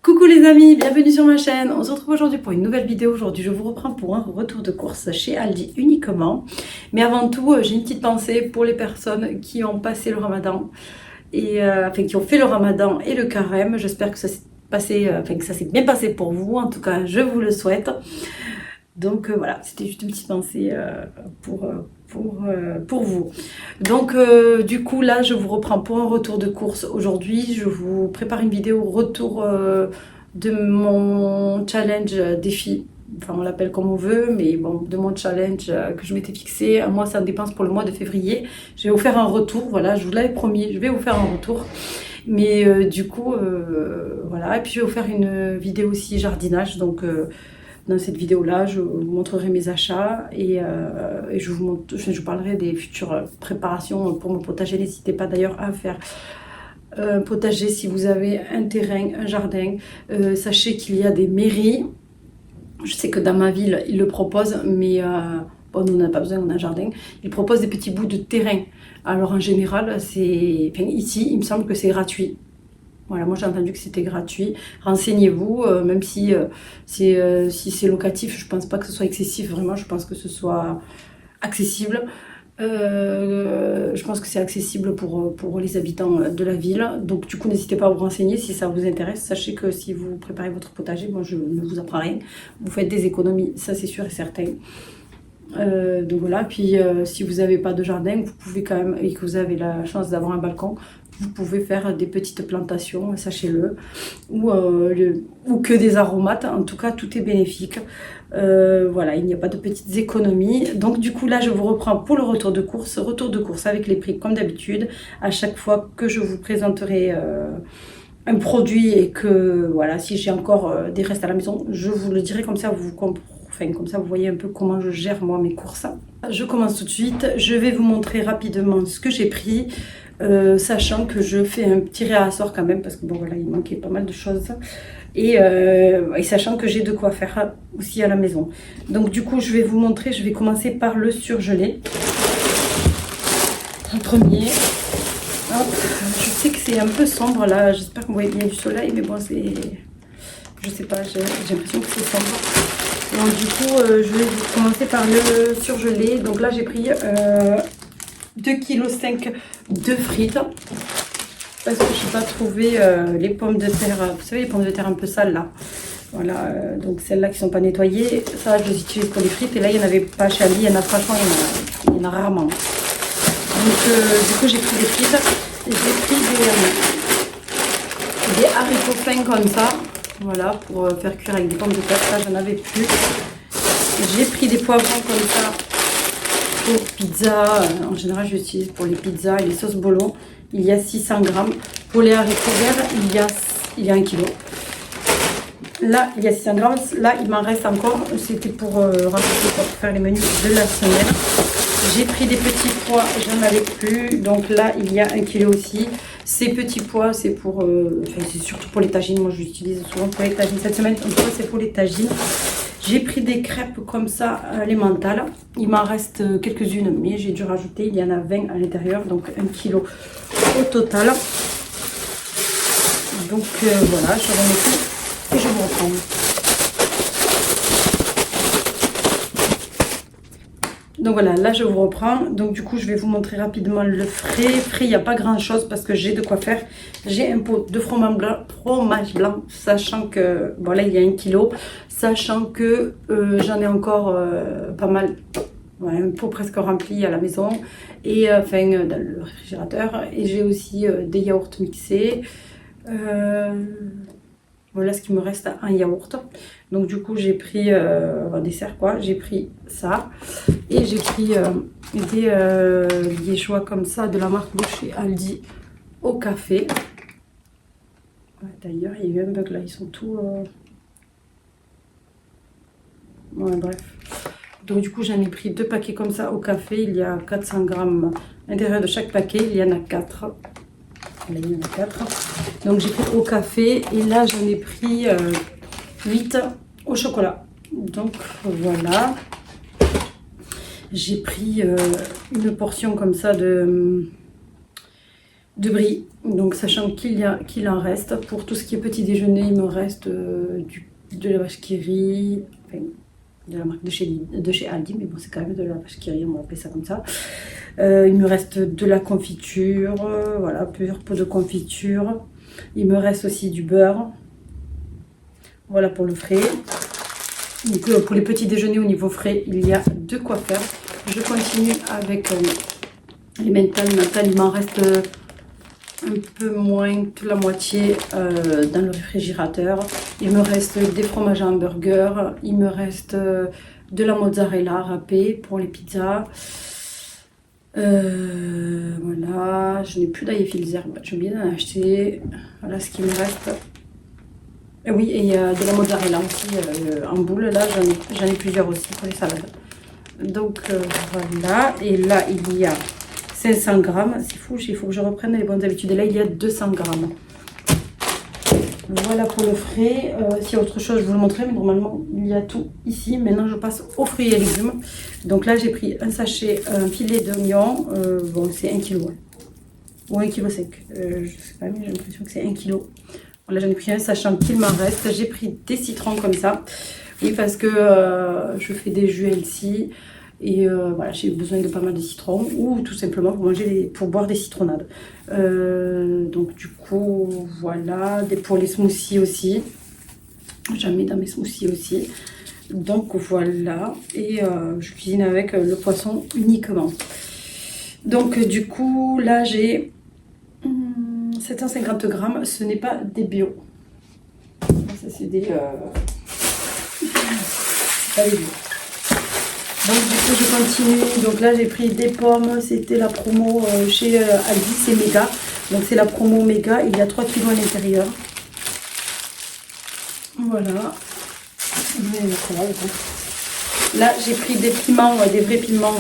Coucou les amis, bienvenue sur ma chaîne. On se retrouve aujourd'hui pour une nouvelle vidéo. Aujourd'hui, je vous reprends pour un retour de course chez Aldi uniquement. Mais avant tout, j'ai une petite pensée pour les personnes qui ont passé le ramadan et enfin qui ont fait le ramadan et le carême. J'espère que ça s'est passé, que ça s'est bien passé pour vous. En tout cas, je vous le souhaite. Donc voilà, c'était juste une petite pensée pour vous. Donc du coup là je vous reprends pour un retour de course. Aujourd'hui je vous prépare une vidéo retour de mon challenge défi. Enfin on l'appelle comme on veut, mais bon, de mon challenge que je m'étais fixé. Moi ça me dépense pour le mois de février. Je vais vous faire un retour, voilà, je vous l'avais promis, je vais vous faire un retour. Mais du coup voilà, et puis je vais vous faire une vidéo aussi jardinage. Donc dans cette vidéo-là, je vous montrerai mes achats et je vous parlerai des futures préparations pour mon potager. N'hésitez pas d'ailleurs à faire un potager si vous avez un terrain, un jardin. Sachez qu'il y a des mairies. Je sais que dans ma ville, ils le proposent, mais bon, nous, on n'a pas besoin, on a un jardin. Ils proposent des petits bouts de terrain. Alors en général, ici, il me semble que c'est gratuit. Voilà, moi j'ai entendu que c'était gratuit. Renseignez-vous, même si c'est locatif, je pense pas que ce soit excessif, vraiment, je pense que ce soit accessible. Je pense que c'est accessible pour les habitants de la ville. Donc du coup, n'hésitez pas à vous renseigner si ça vous intéresse. Sachez que si vous préparez votre potager, moi je ne vous apprends rien. Vous faites des économies, ça c'est sûr et certain. Donc voilà, puis si vous n'avez pas de jardin, vous pouvez quand même, et que vous avez la chance d'avoir un balcon, vous pouvez faire des petites plantations, sachez-le, ou que des aromates. En tout cas, tout est bénéfique. Voilà, il n'y a pas de petites économies. Donc du coup, là, je vous reprends pour le retour de course avec les prix comme d'habitude. À chaque fois que je vous présenterai un produit et que, voilà, si j'ai encore des restes à la maison, je vous le dirai, comme ça, vous comprenez. Enfin, comme ça, vous voyez un peu comment je gère moi mes courses. Je commence tout de suite. Je vais vous montrer rapidement ce que j'ai pris, sachant que je fais un petit réassort quand même, parce que bon voilà, il manquait pas mal de choses. Et sachant que j'ai de quoi faire aussi à la maison. Donc du coup, je vais vous montrer, je vais commencer par le surgelé. En premier. Hop, je sais que c'est un peu sombre là, j'espère que vous voyez bien du soleil, mais bon, c'est... Je sais pas, j'ai l'impression que c'est sombre. Donc du coup, je vais commencer par le surgelé. Donc là, j'ai pris 2,5 kg de frites. Parce que je n'ai pas trouvé les pommes de terre. Vous savez, les pommes de terre un peu sales là. Voilà, donc celles-là qui ne sont pas nettoyées. Ça, je les utilise pour les frites. Et là, il n'y en avait pas chez Aldi. Il y en a franchement, il y en a rarement. Donc du coup, j'ai pris des frites. J'ai pris des haricots fins comme ça. Voilà, pour faire cuire avec des pommes de terre. Ça, j'en avais plus. J'ai pris des poivrons comme ça pour pizza. En général, j'utilise pour les pizzas et les sauces bolo. Il y a 600 grammes. Pour les haricots verts, il y a 1 kg. Là, il y a 600 grammes. Là, il m'en reste encore. C'était pour rajouter pour faire les menus de la semaine. J'ai pris des petits pois, j'en avais plus. Donc là, il y a 1 kg aussi. Ces petits pois, c'est pour, c'est surtout pour les tagines. Moi, je l'utilise souvent pour les tagines. Cette semaine, en tout cas, c'est pour les tagines. J'ai pris des crêpes comme ça, les mentales. Il m'en reste quelques-unes, mais j'ai dû rajouter. Il y en a 20 à l'intérieur, donc 1 kg au total. Donc voilà, je remets tout et je vous reprends. Donc voilà, là je vous reprends. Donc du coup, je vais vous montrer rapidement le frais. Frais, il n'y a pas grand chose parce que j'ai de quoi faire. J'ai un pot de fromage blanc, sachant que, bon là il y a 1 kg, sachant que j'en ai encore pas mal. Ouais, un pot presque rempli à la maison et dans le réfrigérateur. Et j'ai aussi des yaourts mixés. Voilà ce qui me reste en yaourt. Donc du coup j'ai pris un dessert quoi, j'ai pris ça et j'ai pris des liégeois comme ça de la marque Boucher Aldi au café. Ouais, d'ailleurs il y a eu un bug là, ils sont tous ouais, bref. Donc du coup j'en ai pris 2 paquets comme ça au café. Il y a 400 grammes à l'intérieur de chaque paquet, il y en a 4. Là, il y en a 4. Donc j'ai pris au café et là j'en ai pris 8 au chocolat. Donc voilà. J'ai pris une portion comme ça de de brie. Donc sachant qu'il en reste. Pour tout ce qui est petit déjeuner, il me reste de la vache qui rit, enfin, de la marque de chez Aldi, mais bon c'est quand même de la vache qui rit, on va appeler ça comme ça. Il me reste de la confiture, voilà, plusieurs pots de confiture. Il me reste aussi du beurre. Voilà pour le frais. Donc, pour les petits déjeuners au niveau frais, il y a de quoi faire. Je continue avec les mentales. Il m'en reste un peu moins que la moitié dans le réfrigérateur. Il me reste des fromages à hamburger. Il me reste de la mozzarella râpée pour les pizzas. Voilà, je n'ai plus d'ail filzer, j'ai oublié d'en acheter. Voilà ce qui me reste. Et oui, et il y a de la mozzarella aussi en boule. Là, j'en ai plusieurs aussi pour les salades. Donc voilà, et là il y a 500 grammes. C'est fou, il faut que je reprenne les bonnes habitudes. Et là, il y a 200 grammes. Voilà pour le frais. S'il y a autre chose, je vous le montrerai, mais normalement, il y a tout ici. Maintenant, je passe aux fruits et légumes. Donc là, j'ai pris un sachet, un filet d'oignon. Bon, c'est 1 kg. Hein. Ou 1,5 kg. Je sais pas, mais j'ai l'impression que c'est 1 kg. Voilà, j'en ai pris un, sachant qu'il m'en reste. J'ai pris des citrons comme ça. Oui, parce que je fais des jus healthy. Et voilà, j'ai besoin de pas mal de citrons ou tout simplement pour boire des citronnades. Donc du coup, voilà, pour les smoothies aussi. J'en mets dans mes smoothies aussi. Donc voilà, et je cuisine avec le poisson uniquement. Donc du coup, là j'ai 750 grammes. Ce n'est pas des bio. Ça c'est des... pas des bio. Donc du coup je continue, donc là j'ai pris des pommes, c'était la promo chez Aldi, c'est méga, donc c'est la promo méga, il y a 3 kg à l'intérieur. Voilà, là j'ai pris des piments, des vrais piments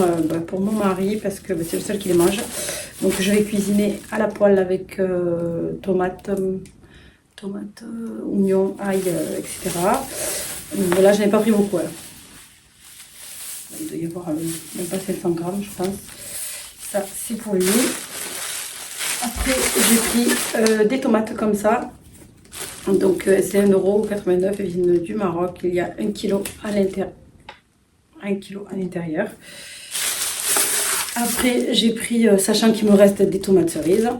pour mon mari parce que c'est le seul qui les mange. Donc je vais cuisiner à la poêle avec tomates, oignons, ail, etc. Donc là je n'ai pas pris beaucoup. Il doit y avoir même pas 700 grammes, je pense. Ça, c'est pour lui. Après, j'ai pris des tomates comme ça. Donc, c'est 1,89 €. Elles viennent du Maroc. Il y a 1 kg à l'intérieur. 1 kg à l'intérieur. Après, j'ai pris, sachant qu'il me reste des tomates cerises.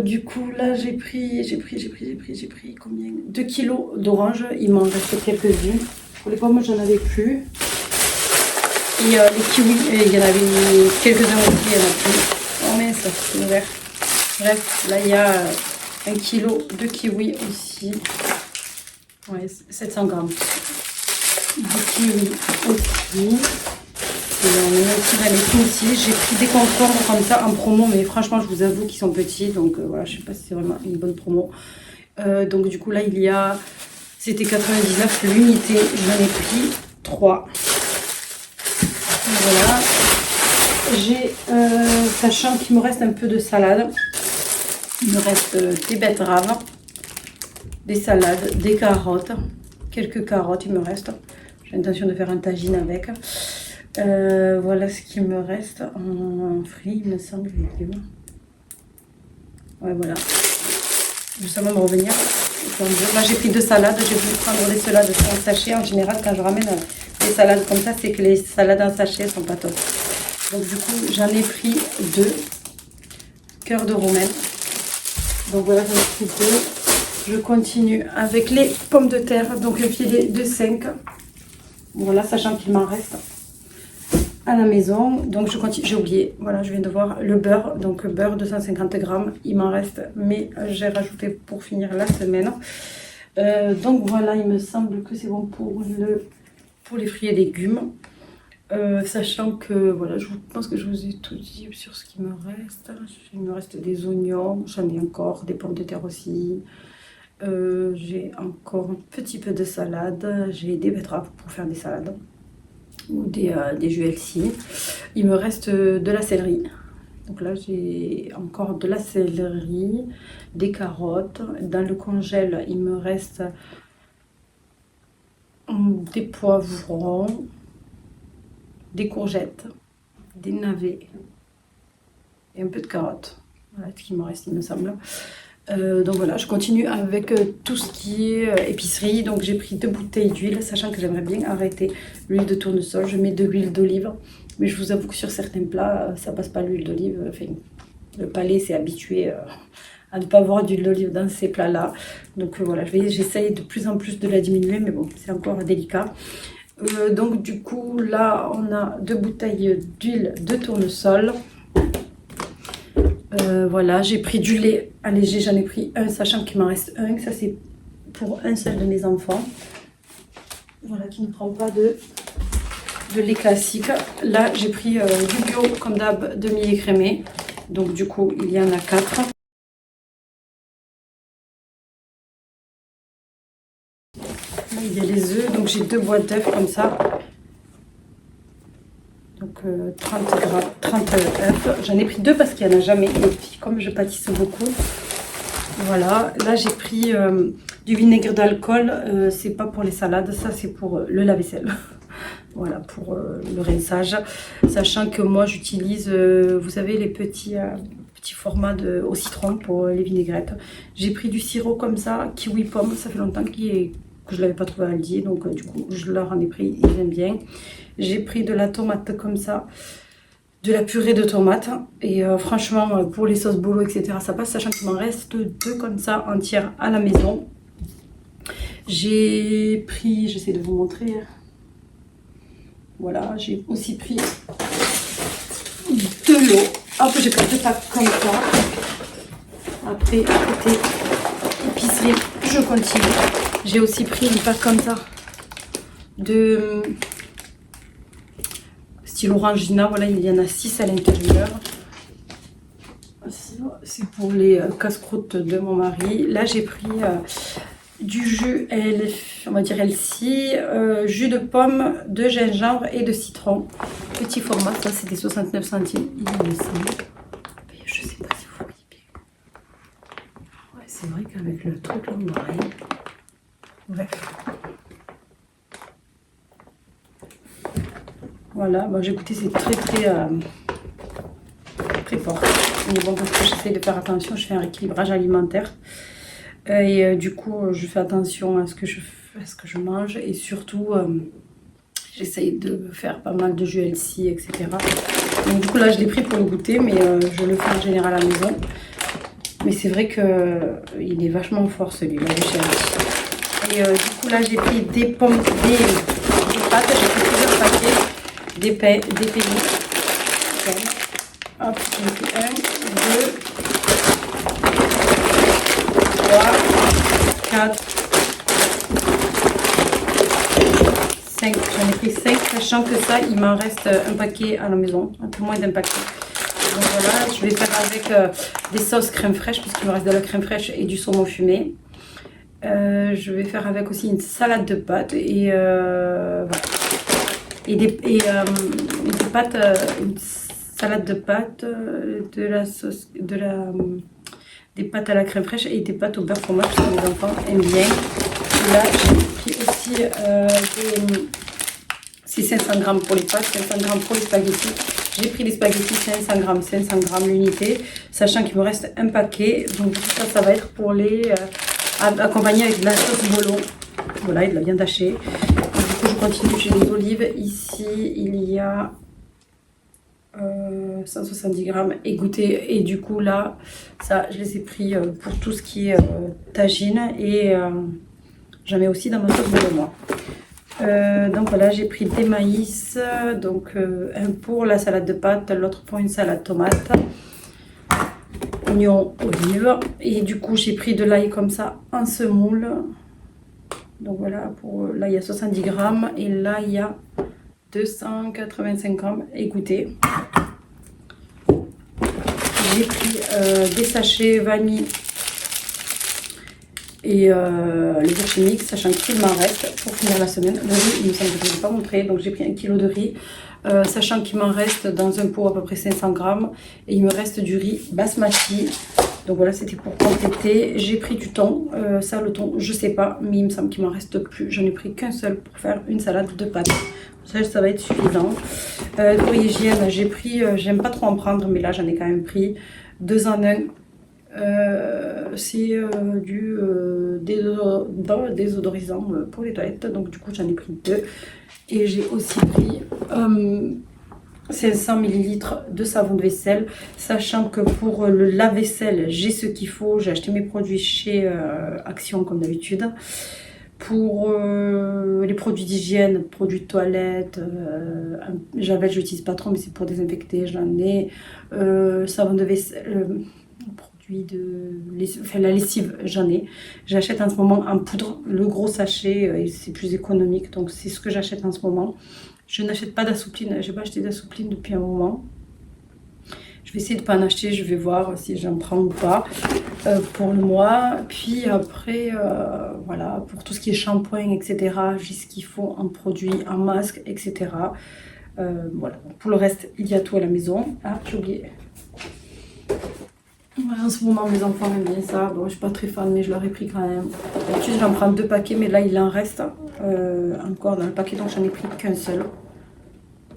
Du coup, là, j'ai pris combien? 2 kg d'oranges. Il m'en reste quelques-unes. Pour les pommes, j'en avais plus. Et les kiwis, il y en avait quelques-uns aussi, il y en a plus. Oh mince, c'est ouvert. Bref, là il y a 1 kg de kiwis aussi. Ouais, 700 grammes. De kiwis aussi. Et on met aussi dans les fruits aussi. J'ai pris des concombres comme ça en promo, mais franchement, je vous avoue qu'ils sont petits. Donc voilà, je sais pas si c'est vraiment une bonne promo. Donc du coup, là il y a, c'était 99 l'unité. J'en ai pris 3. Voilà, j'ai, sachant qu'il me reste un peu de salade, il me reste des betteraves, des salades, des carottes, quelques carottes il me reste. J'ai l'intention de faire un tagine avec. Voilà ce qu'il me reste en fruits, il me semble, légumes. Ouais, voilà. Justement de revenir. Là j'ai pris 2 salades, j'ai voulu prendre des salades en sachet. En général, quand je ramène des salades comme ça, c'est que les salades en sachet sont pas top. Donc du coup, j'en ai pris 2 cœurs de romaine. Donc voilà, j'en ai pris 2. Je continue avec les pommes de terre, donc un filet de 5. Voilà, sachant qu'il m'en reste à la maison. Donc je continue, j'ai oublié, voilà, je viens de voir le beurre. Donc beurre 250 grammes, il m'en reste, mais j'ai rajouté pour finir la semaine. Donc voilà, il me semble que c'est bon pour les fruits et légumes. Sachant que voilà, je pense que je vous ai tout dit sur ce qui me reste. Il me reste des oignons, j'en ai encore, des pommes de terre aussi. J'ai encore un petit peu de salade, j'ai des betteraves pour faire des salades ou des jus healthy. Il me reste de la céleri. Donc là j'ai encore de la céleri, des carottes. Dans le congèle il me reste des poivrons, des courgettes, des navets et un peu de carottes. Voilà ce qu'il me reste, il me semble. Donc voilà, je continue avec tout ce qui est épicerie. Donc j'ai pris 2 bouteilles d'huile, sachant que j'aimerais bien arrêter l'huile de tournesol. Je mets de l'huile d'olive, mais je vous avoue que sur certains plats, ça passe pas l'huile d'olive. Enfin, le palais s'est habitué à ne pas avoir d'huile d'olive dans ces plats-là. Donc voilà, j'essaye de plus en plus de la diminuer, mais bon, c'est encore délicat. Donc du coup, là, on a 2 bouteilles d'huile de tournesol. Voilà, j'ai pris du lait allégé, j'en ai pris un, sachant qu'il m'en reste un. Ça, c'est pour un seul de mes enfants. Voilà, qui ne prend pas de lait classique. Là, j'ai pris du bio, comme d'hab, demi-écrémé. Donc, du coup, il y en a 4. Là, il y a les œufs. Donc, j'ai 2 boîtes d'œufs comme ça. Donc 30 œufs. J'en ai pris 2 parce qu'il n'y en a jamais. Et puis comme je pâtisse beaucoup. Voilà. Là j'ai pris du vinaigre d'alcool. C'est pas pour les salades. Ça c'est pour le lave-vaisselle. Voilà, pour le rinçage. Sachant que moi j'utilise, vous savez, les petits formats au citron pour les vinaigrettes. J'ai pris du sirop comme ça, kiwi pomme. Ça fait longtemps que je ne l'avais pas trouvé à Aldi. Donc du coup je leur en ai pris. Ils aiment bien. J'ai pris de la tomate comme ça, de la purée de tomate. Et franchement, pour les sauces bolo, etc., ça passe. Sachant qu'il m'en reste 2 comme ça entières à la maison. J'ai pris, j'essaie de vous montrer. Voilà, j'ai aussi pris de l'eau. Hop, j'ai pris 2 packs comme ça. Après, à côté épicerie, je continue. J'ai aussi pris une pack comme ça de style Orangina, voilà, il y en a 6 à l'intérieur. C'est pour les casse-croûtes de mon mari. Là, j'ai pris du jus, on va dire Elsie, jus de pomme, de gingembre et de citron. Petit format, ça c'était 69 centimes, il me semble. Je sais pas si vous voyez bien. Ouais, c'est vrai qu'avec le truc là, on voit rien. Bref. Voilà, bon, j'ai goûté, c'est très fort. Mais bon, parce que j'essaie de faire attention, je fais un rééquilibrage alimentaire. Et du coup, je fais attention à ce que je mange. Et surtout, j'essaye de faire pas mal de jus LC, etc. Donc du coup, là, je l'ai pris pour le goûter, mais je le fais en général à la maison. Mais c'est vrai qu'il est vachement fort celui-là, le chez Aldi. Et du coup, là, j'ai pris des pommes, des pâtes, j'ai pris plusieurs paquets. Des pays. Hop, j'en ai pris 1, 2, 3, 4, 5. J'en ai pris 5, sachant que ça, il m'en reste un paquet à la maison, un peu moins d'un paquet. Donc voilà, je vais faire avec des sauces crème fraîche, puisqu'il me reste de la crème fraîche et du saumon fumé. Je vais faire avec aussi une salade de pâtes et voilà. Et des pâtes, une salade de pâtes, de la sauce, des pâtes à la crème fraîche et des pâtes au beurre fromage parce que les enfants aiment bien. Et là, j'ai pris aussi c'est 500 grammes pour les pâtes, 500 grammes pour les spaghettis. J'ai pris les spaghettis 500 grammes l'unité, sachant qu'il me reste un paquet. Donc ça va être pour les accompagner avec de la sauce bolo. Voilà, et de la viande hachée. Je continue, j'ai les olives. Ici, il y a 170 grammes égouttés. Et du coup, là, ça, je les ai pris pour tout ce qui est tagine. Et j'en mets aussi dans ma sauce de moi. Donc voilà, j'ai pris des maïs. Donc un pour la salade de pâtes, l'autre pour une salade tomate. Oignon, olive. Et du coup, j'ai pris de l'ail comme ça en semoule. Donc voilà, là il y a 70 grammes et là il y a 285 grammes égouttés. J'ai pris des sachets vanille et les œufs chimiques, sachant qu'il m'en reste pour finir la semaine. Le riz, il me semble que je ne l'ai pas montré, donc j'ai pris 1 kg de riz, sachant qu'il m'en reste dans un pot à peu près 500 grammes et il me reste du riz basmati. Donc voilà, c'était pour compléter. J'ai pris du thon. Ça, le thon, je sais pas, mais il me semble qu'il m'en reste plus. J'en ai pris qu'un seul pour faire une salade de pâtes. Ça va être suffisant. Pour hygiène, j'ai pris, j'aime pas trop en prendre, mais là j'en ai quand même pris 2 en 1. C'est du désodorisant pour les toilettes, donc du coup j'en ai pris 2. Et j'ai aussi pris 500 ml de savon de vaisselle, sachant que pour le lave-vaisselle, j'ai ce qu'il faut. J'ai acheté mes produits chez Action comme d'habitude. Pour les produits d'hygiène, produits de toilette, Javel, je n'utilise pas trop, mais c'est pour désinfecter, j'en ai. Savon de vaisselle, produit la lessive, j'en ai. J'achète en ce moment en poudre, le gros sachet, c'est plus économique, donc c'est ce que j'achète en ce moment. Je n'achète pas d'assoupline, je n'ai pas acheté d'assoupline depuis un moment. Je vais essayer de ne pas en acheter, je vais voir si j'en prends ou pas pour le mois. Puis après, voilà, pour tout ce qui est shampoing, etc., j'ai ce qu'il faut en produits, en masque, etc. Voilà, pour le reste, il y a tout à la maison. Ah, j'ai oublié. Voilà, en ce moment, mes enfants aiment bien ça. Bon, je ne suis pas très fan, mais je leur ai pris quand même. D'habitude, j'en prends 2 paquets, mais là, il en reste encore dans le paquet, donc j'en ai pris qu'un seul.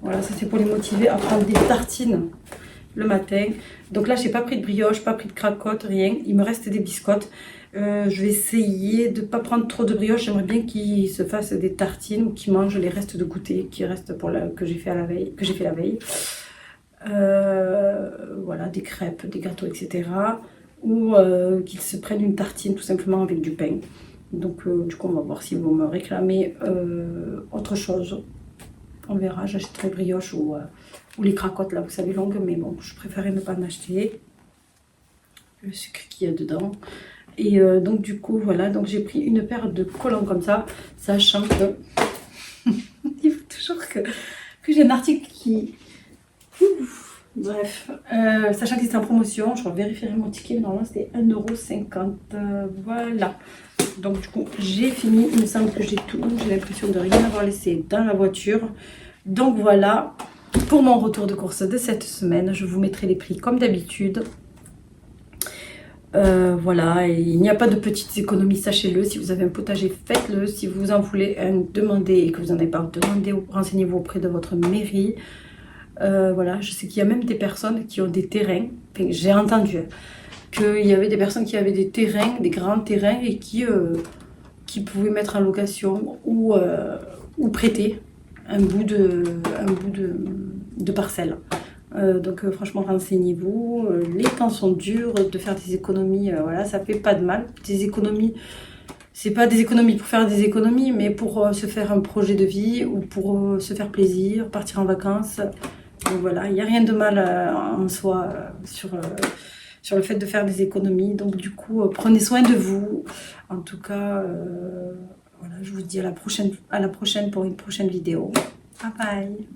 Voilà, ça c'est pour les motiver à prendre des tartines le matin. Donc là, j'ai pas pris de brioche, pas pris de cracotte, rien. Il me reste des biscottes. Je vais essayer de ne pas prendre trop de brioche. J'aimerais bien qu'ils se fassent des tartines ou qu'ils mangent les restes de goûter qui restent que j'ai fait la veille. Voilà, des crêpes, des gâteaux, etc. Ou qu'ils se prennent une tartine tout simplement avec du pain. Donc du coup, on va voir s'ils vont me réclamer autre chose. On verra, j'achèterai brioche ou les cracottes, là, vous savez, longues, mais bon, je préférais ne pas en acheter. Le sucre qu'il y a dedans. Et donc, du coup, voilà, donc j'ai pris une paire de collants comme ça, sachant que... Il faut toujours que j'ai un article qui... Ouf. Bref, sachant que c'était en promotion, je vérifierai mon ticket, mais normalement c'était 1,50 €, voilà. Donc du coup, j'ai fini, il me semble que j'ai tout, j'ai l'impression de rien avoir laissé dans la voiture. Donc voilà, pour mon retour de course de cette semaine, je vous mettrai les prix comme d'habitude. Voilà, et il n'y a pas de petites économies, sachez-le. Si vous avez un potager, faites-le. Si vous en voulez un, demandez, et que vous n'en avez pas, demandez, renseignez-vous auprès de votre mairie. Voilà, je sais qu'il y a même des personnes qui ont des terrains, enfin, j'ai entendu qu'il y avait des personnes qui avaient des terrains, des grands terrains, et qui pouvaient mettre en location ou prêter un bout de parcelle. Donc franchement, renseignez-vous. Les temps sont durs, de faire des économies, voilà, ça fait pas de mal. Des économies, c'est pas des économies pour faire des économies, mais pour se faire un projet de vie ou pour se faire plaisir, partir en vacances. Donc voilà, il n'y a rien de mal en soi sur le fait de faire des économies. Donc du coup, prenez soin de vous. En tout cas, voilà, je vous dis à la prochaine pour une prochaine vidéo. Bye bye.